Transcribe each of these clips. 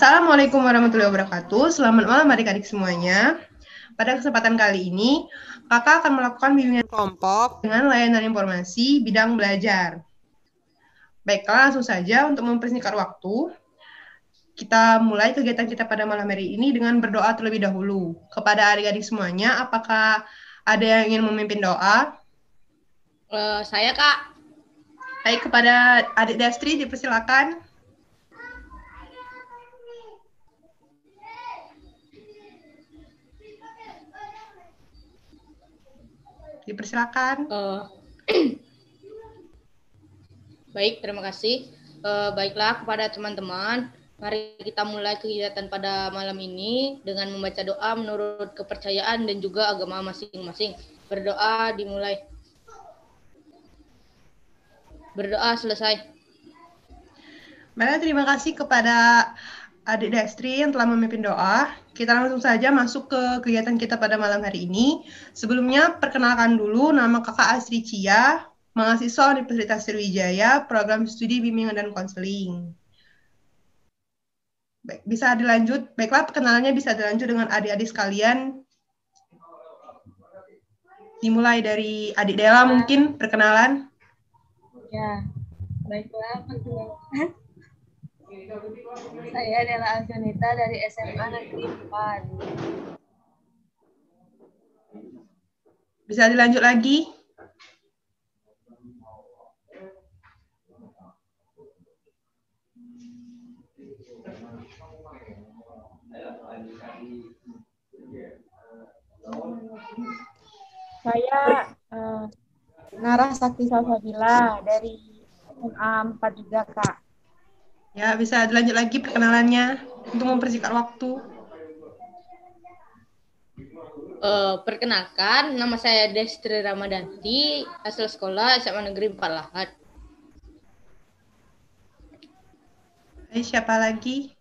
Assalamualaikum warahmatullahi wabarakatuh. Selamat malam adik-adik semuanya. Pada kesempatan kali ini, kakak akan melakukan bimbingan kelompok dengan layanan informasi bidang belajar. Baiklah, langsung saja untuk mempersingkat waktu, kita mulai kegiatan kita pada malam hari ini dengan berdoa terlebih dahulu. Kepada adik-adik semuanya, apakah ada yang ingin memimpin doa? Saya, Kak. Baik, kepada adik Destri, dipersilakan. Dipersilakan. Baik, terima kasih. Baiklah kepada teman-teman, mari kita mulai kegiatan pada malam ini dengan membaca doa menurut kepercayaan dan juga agama masing-masing. Berdoa dimulai. Berdoa selesai. Baiklah, terima kasih kepada adik Destri yang telah memimpin doa. Kita langsung saja masuk ke kegiatan kita pada malam hari ini. Sebelumnya, perkenalkan dulu nama kakak Asri Cia, mahasiswa Universitas Sriwijaya, program studi bimbingan dan konseling. Baik, bisa dilanjut. Baiklah, perkenalannya bisa dilanjut dengan adik-adik sekalian. Dimulai dari adik Dela mungkin perkenalan. Ya, baiklah perkenalkan. Saya Dela Aljanita dari SMA Negeri 4. Bisa dilanjut lagi. Saya Nara Sakti Salsabila dari SMA 4 juga, Kak. Ya, bisa dilanjut lagi perkenalannya untuk mempersingkat waktu. Perkenalkan, nama saya Destri Ramadanti, asal sekolah SMA Negeri 4 Lahat. Siapa lagi?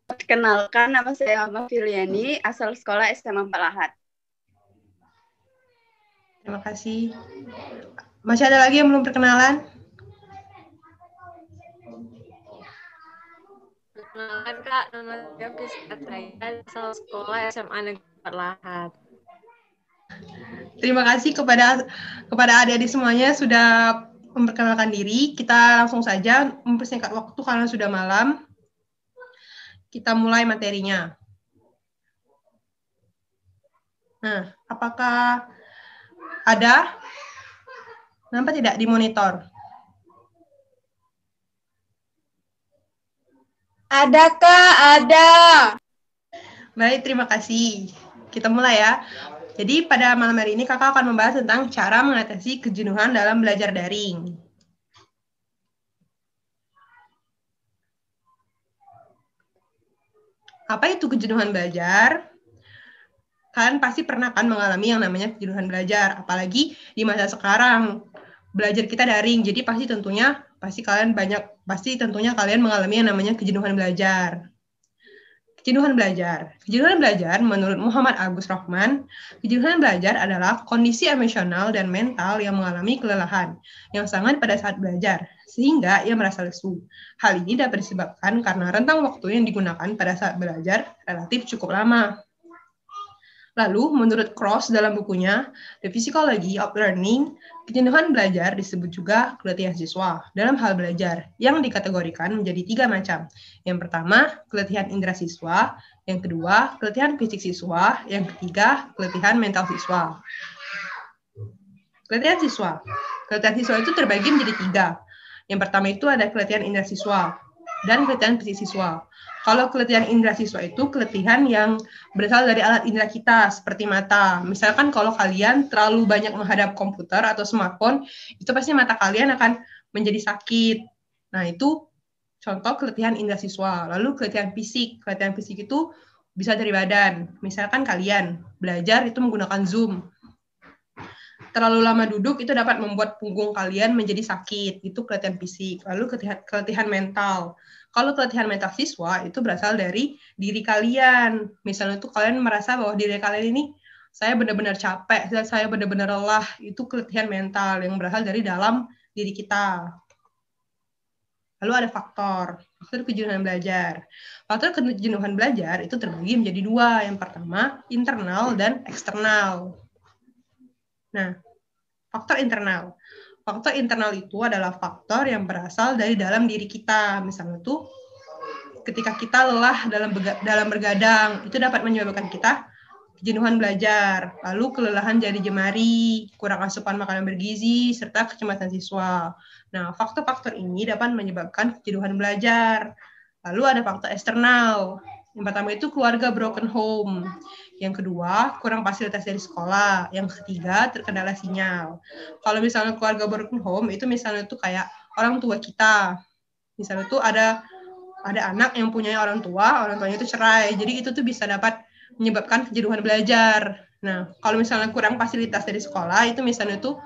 Perkenalkan, nama saya Alma Filiani, asal sekolah SMA 4 Lahat. Terima kasih. Masih ada lagi yang belum perkenalan? Perkenalkan, Kak, nama saya Priscilla Traian, asal sekolah SMA Negeri 4 Lahat. Terima kasih kepada adik-adik semuanya sudah memperkenalkan diri. Kita langsung saja mempersingkat waktu karena sudah malam. Kita mulai materinya. Nah, apakah ada? Nampak tidak di monitor? Ada, Kak, ada. Baik, terima kasih. Kita mulai ya. Jadi pada malam hari ini kakak akan membahas tentang cara mengatasi kejenuhan dalam belajar daring. Apa itu kejenuhan belajar? Kalian pasti pernah kan mengalami yang namanya kejenuhan belajar, apalagi di masa sekarang belajar kita daring. Jadi pasti tentunya kalian mengalami yang namanya kejenuhan belajar. Kejenuhan belajar menurut Muhammad Agus Rahman, kejenuhan belajar adalah kondisi emosional dan mental yang mengalami kelelahan yang sangat pada saat belajar, sehingga ia merasa lesu. Hal ini dapat disebabkan karena rentang waktu yang digunakan pada saat belajar relatif cukup lama. Lalu, menurut Cross dalam bukunya The Psychology of Learning, kejenuhan belajar disebut juga keletihan siswa dalam hal belajar yang dikategorikan menjadi 3 macam. Yang pertama, keletihan indera siswa. Yang kedua, keletihan fisik siswa. Yang ketiga, keletihan mental siswa. Keletihan siswa. Keletihan siswa itu terbagi menjadi 3. Yang pertama itu ada keletihan indera siswa dan keletihan fisik siswa. Kalau keletihan indera siswa itu keletihan yang berasal dari alat indera kita, seperti mata. Misalkan kalau kalian terlalu banyak menghadap komputer atau smartphone, itu pasti mata kalian akan menjadi sakit. Nah, itu contoh keletihan indera siswa. Lalu keletihan fisik. Keletihan fisik itu bisa dari badan. Misalkan kalian belajar itu menggunakan Zoom. Terlalu lama duduk itu dapat membuat punggung kalian menjadi sakit. Itu keletihan fisik. Lalu keletihan mental. Kalau keletihan mental siswa itu berasal dari diri kalian. Misalnya itu kalian merasa bahwa diri kalian ini saya benar-benar capek, saya benar-benar lelah. Itu keletihan mental yang berasal dari dalam diri kita. Lalu ada faktor kejenuhan belajar. Faktor kejenuhan belajar itu terbagi menjadi dua. Yang pertama, internal dan eksternal. Nah, faktor internal. Faktor internal itu adalah faktor yang berasal dari dalam diri kita. Misalnya tuh, ketika kita lelah dalam bergadang, itu dapat menyebabkan kita kejenuhan belajar, lalu kelelahan jari jemari, kurang asupan makanan bergizi, serta kecemasan siswa. Nah, faktor-faktor ini dapat menyebabkan kejenuhan belajar. Lalu ada faktor eksternal. Yang pertama itu keluarga broken home. Yang kedua, kurang fasilitas dari sekolah. Yang ketiga, terkendala sinyal. Kalau misalnya keluarga broken home, itu misalnya tuh kayak orang tua kita. Misalnya tuh ada anak yang punya orang tuanya itu cerai. Jadi itu tuh bisa dapat menyebabkan kejenuhan belajar. Nah, kalau misalnya kurang fasilitas dari sekolah, itu misalnya tuh,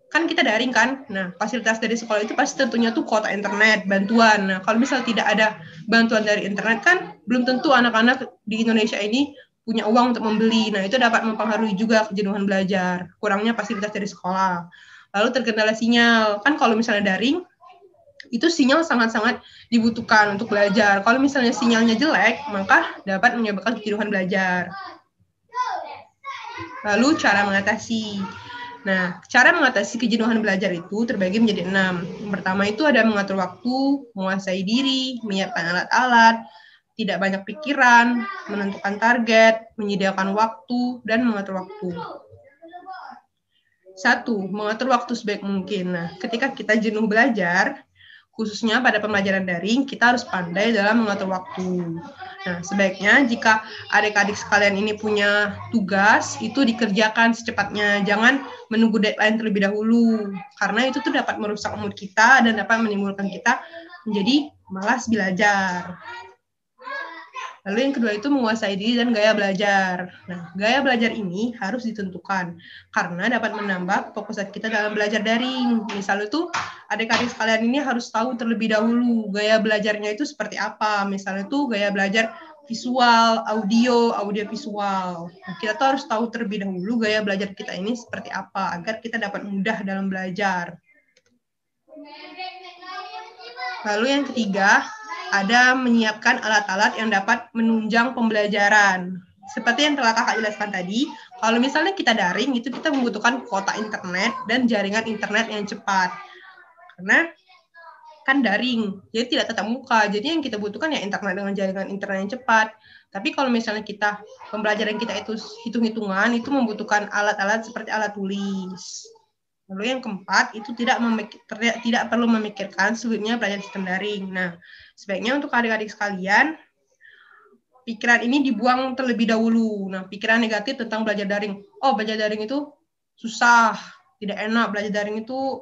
kan kita daring kan, nah fasilitas dari sekolah itu pasti tentunya tuh kuota internet, bantuan. Nah, kalau misalnya tidak ada bantuan dari internet kan, belum tentu anak-anak di Indonesia ini punya uang untuk membeli. Nah, itu dapat mempengaruhi juga kejenuhan belajar, kurangnya fasilitas dari sekolah. Lalu terkendala sinyal, kan kalau misalnya daring, itu sinyal sangat-sangat dibutuhkan untuk belajar. Kalau misalnya sinyalnya jelek, maka dapat menyebabkan kejenuhan belajar. Lalu cara mengatasi. Nah, cara mengatasi kejenuhan belajar itu terbagi menjadi 6. Yang pertama itu ada mengatur waktu, menguasai diri, menyiapkan alat-alat, tidak banyak pikiran, menentukan target, menyediakan waktu, dan mengatur waktu. 1. Mengatur waktu sebaik mungkin. Nah, ketika kita jenuh belajar, khususnya pada pembelajaran daring, kita harus pandai dalam mengatur waktu. Nah, sebaiknya jika adik-adik sekalian ini punya tugas, itu dikerjakan secepatnya. Jangan menunggu deadline terlebih dahulu, karena itu tuh dapat merusak mood kita dan dapat menimbulkan kita menjadi malas belajar. Lalu yang kedua itu menguasai diri dan gaya belajar. Nah, gaya belajar ini harus ditentukan karena dapat menambah fokus kita dalam belajar daring. Misalnya itu adik-adik sekalian ini harus tahu terlebih dahulu gaya belajarnya itu seperti apa. Misalnya itu gaya belajar visual, audio visual. Nah, kita tuh harus tahu terlebih dahulu gaya belajar kita ini seperti apa agar kita dapat mudah dalam belajar. Lalu yang ketiga, ada menyiapkan alat-alat yang dapat menunjang pembelajaran. Seperti yang telah kakak jelaskan tadi, kalau misalnya kita daring, itu kita membutuhkan kuota internet dan jaringan internet yang cepat. Karena kan daring, jadi tidak tatap muka. Jadi yang kita butuhkan ya internet dengan jaringan internet yang cepat. Tapi kalau misalnya pembelajaran kita itu hitung-hitungan, itu membutuhkan alat-alat seperti alat tulis. Lalu yang keempat, itu tidak perlu memikirkan sulitnya belajar sistem daring. Nah, sebaiknya untuk adik-adik sekalian, pikiran ini dibuang terlebih dahulu. Nah, pikiran negatif tentang belajar daring. Oh, belajar daring itu susah, tidak enak. Belajar daring itu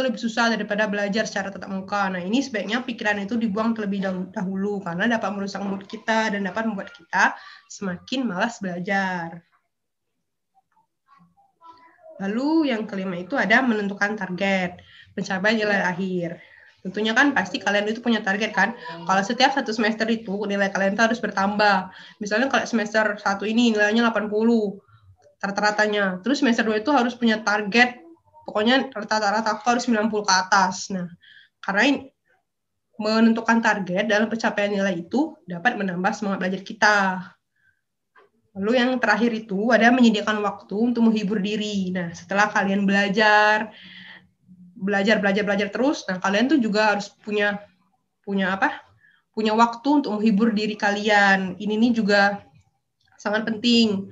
lebih susah daripada belajar secara tatap muka. Nah, ini sebaiknya pikiran itu dibuang terlebih dahulu, karena dapat merusak mood kita dan dapat membuat kita semakin malas belajar. Lalu yang kelima itu ada menentukan target, pencapaian nilai akhir. Tentunya kan pasti kalian itu punya target kan. Kalau setiap satu semester itu nilai kalian itu harus bertambah. Misalnya kalau semester 1 ini nilainya 80 rata-ratanya. Terus semester 2 itu harus punya target, pokoknya rata-rata harus 90 ke atas. Nah, karena menentukan target dalam pencapaian nilai itu dapat menambah semangat belajar kita. Lalu yang terakhir itu ada menyediakan waktu untuk menghibur diri. Nah, setelah kalian belajar terus, nah kalian tuh juga harus punya waktu untuk menghibur diri kalian. Ini nih juga sangat penting.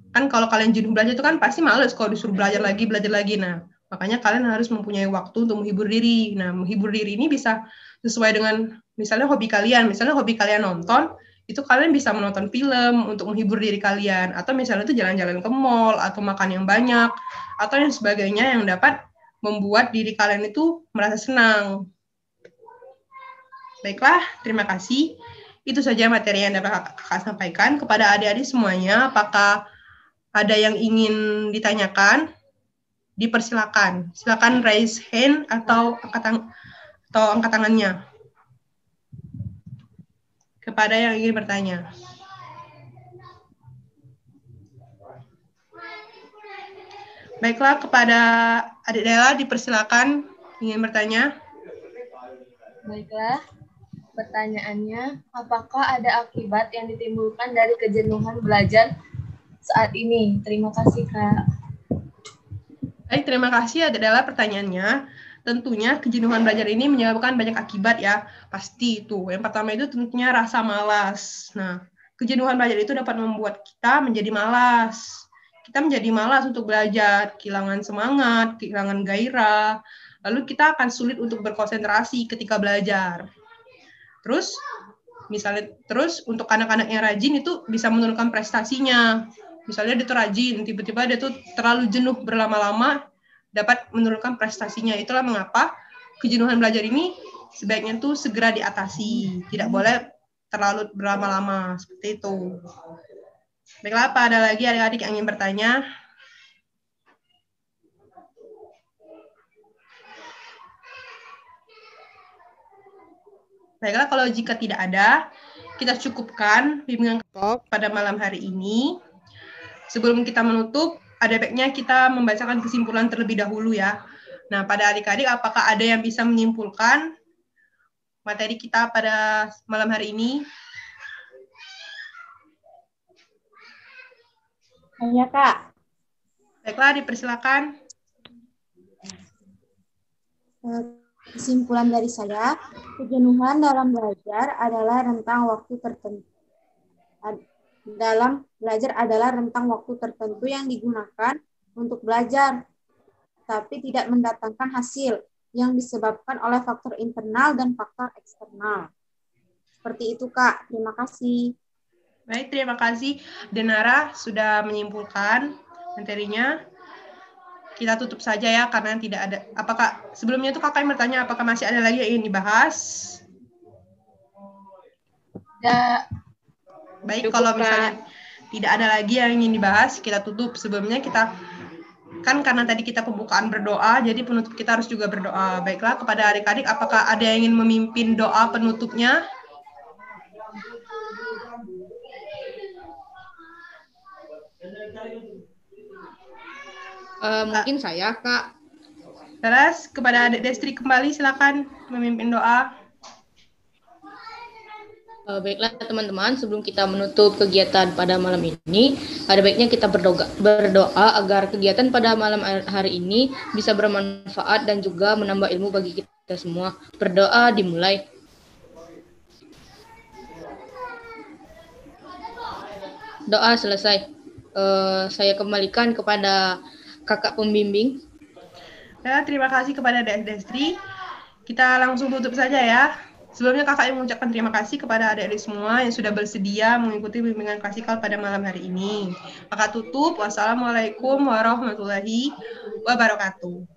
Kan kalau kalian jenuh belajar itu kan pasti males kalau disuruh belajar lagi. Nah, makanya kalian harus mempunyai waktu untuk menghibur diri. Nah, menghibur diri ini bisa sesuai dengan misalnya hobi kalian. Misalnya hobi kalian nonton, itu kalian bisa menonton film untuk menghibur diri kalian, atau misalnya itu jalan-jalan ke mall, atau makan yang banyak, atau yang sebagainya yang dapat membuat diri kalian itu merasa senang. Baiklah, terima kasih. Itu saja materi yang dapat kakak sampaikan kepada adik-adik semuanya. Apakah ada yang ingin ditanyakan? Dipersilakan. Silakan raise hand atau angkat tangannya. Kepada yang ingin bertanya. Baiklah, kepada adik Dela dipersilakan ingin bertanya. Baiklah, pertanyaannya, apakah ada akibat yang ditimbulkan dari kejenuhan belajar saat ini? Terima kasih, Kak. Baik, terima kasih adalah pertanyaannya. Tentunya kejenuhan belajar ini menyebabkan banyak akibat ya, pasti itu. Yang pertama itu tentunya rasa malas. Nah, kejenuhan belajar itu dapat membuat kita menjadi malas. Kita menjadi malas untuk belajar, kehilangan semangat, kehilangan gairah, lalu kita akan sulit untuk berkonsentrasi ketika belajar. Terus untuk anak-anak yang rajin itu bisa menurunkan prestasinya. Misalnya dia tuh rajin, tiba-tiba dia tuh terlalu jenuh berlama-lama, dapat menurunkan prestasinya. Itulah mengapa kejenuhan belajar ini sebaiknya tuh segera diatasi. Tidak boleh terlalu berlama-lama, seperti itu. Baiklah, apa ada lagi adik-adik yang ingin bertanya? Baiklah, kalau jika tidak ada, kita cukupkan bimbingan pada malam hari ini. Sebelum kita menutup, ada baiknya kita membacakan kesimpulan terlebih dahulu ya. Nah, pada adik-adik, apakah ada yang bisa menyimpulkan materi kita pada malam hari ini? Iya, Kak. Baiklah, dipersilakan. Kesimpulan dari saya, kejenuhan dalam belajar adalah rentang waktu tertentu. Yang digunakan untuk belajar, tapi tidak mendatangkan hasil yang disebabkan oleh faktor internal dan faktor eksternal. Seperti itu, Kak. Terima kasih. Baik, terima kasih. Denara sudah menyimpulkan materinya. Kita tutup saja ya, karena tidak ada. Apakah sebelumnya itu kakak yang bertanya, apakah masih ada lagi yang ingin dibahas? Ya. Baik, kalau misalnya tidak ada lagi yang ingin dibahas, kita tutup. Sebelumnya kita, kan karena tadi kita pembukaan berdoa, jadi penutup kita harus juga berdoa. Baiklah, kepada adik-adik, apakah ada yang ingin memimpin doa penutupnya? Mungkin saya, Kak. Terus, kepada adik Destri kembali, silakan memimpin doa. Baiklah teman-teman, sebelum kita menutup kegiatan pada malam ini, ada baiknya kita berdoa agar kegiatan pada malam hari ini bisa bermanfaat dan juga menambah ilmu bagi kita semua. Berdoa dimulai. Doa selesai. Saya kembalikan kepada kakak pembimbing. Ya, terima kasih kepada Destri. Kita langsung tutup saja ya. Sebelumnya kakak yang mengucapkan terima kasih kepada adik-adik semua yang sudah bersedia mengikuti bimbingan klasikal pada malam hari ini. Kakak tutup. Wassalamualaikum warahmatullahi wabarakatuh.